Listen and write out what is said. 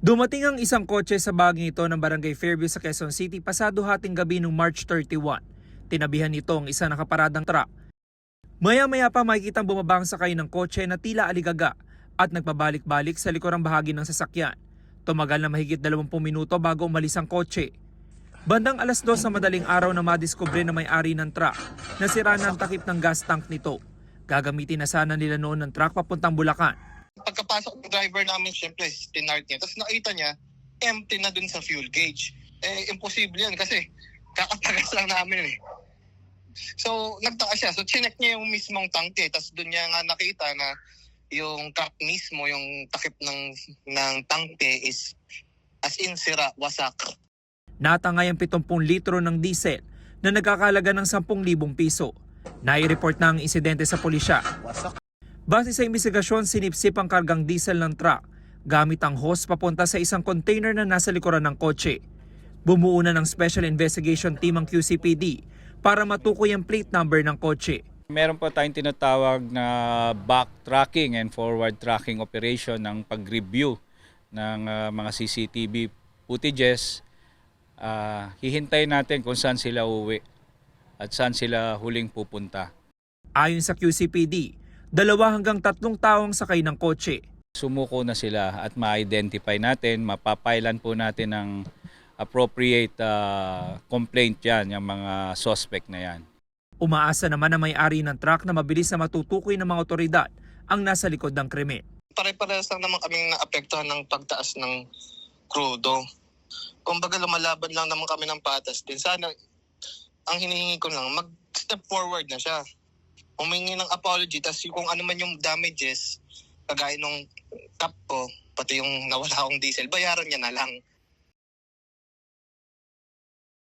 Dumating ang isang kotse sa bahaging ito ng Barangay Fairview sa Quezon City pasado hating gabi noong March 31. Tinabihan nito ang isa nakaparadang truck. Maya-maya pa makikitang bumaba ang sakay ng kotse na tila aligaga at nagpabalik-balik sa likurang bahagi ng sasakyan. Tumagal na mahigit 20 minuto bago umalis ang kotse. Bandang alas 2 sa madaling araw na madiskubre na may-ari ng truck na sira na ang takip ng gas tank nito. Gagamitin na sana nila noon ng truck papuntang Bulacan. Pagkapasok ng driver namin, siyempre, tinart niya. Tapos nakita niya, empty na dun sa fuel gauge. Imposible yan kasi kakatagas lang namin eh. So, nagtaka siya. So, chinek niya yung mismong tangke. Tapos dun niya nga nakita na yung truck mismo, yung takip ng tangke is as in sira, wasak. Natangay ang 70 litro ng diesel na nagkakalaga ng 10,000 piso. Nai-report na ang insidente sa pulisya. Base sa investigasyon, sinipsip ang kargang diesel ng truck gamit ang hose papunta sa isang container na nasa likuran ng kotse. Bumuo na ng Special Investigation Team ang QCPD para matukoy ang plate number ng kotse. Meron po tayong tinatawag na backtracking and forward tracking operation ng pag-review ng mga CCTV footages. Hihintayin natin kung saan sila uwi at saan sila huling pupunta. Ayon sa QCPD, 2 hanggang 3 tao ang sakay ng kotse. Sumuko na sila at ma-identify natin, mapapailan po natin ng appropriate complaint yan, yung mga suspect na yan. Umaasa naman ang may-ari ng truck na mabilis na matutukoy ng mga otoridad ang nasa likod ng krimen. Pare-parehas lang naman kaming naapektuhan ng pagtaas ng krudo. Kumbaga lumalaban lang naman kami ng patas din. Sana, ang hinihingi ko lang, mag-step forward na siya. Humingi ng apology, tas kung ano man yung damages, kagaya nung cap ko, pati yung nawala akong diesel, bayaran niya na lang.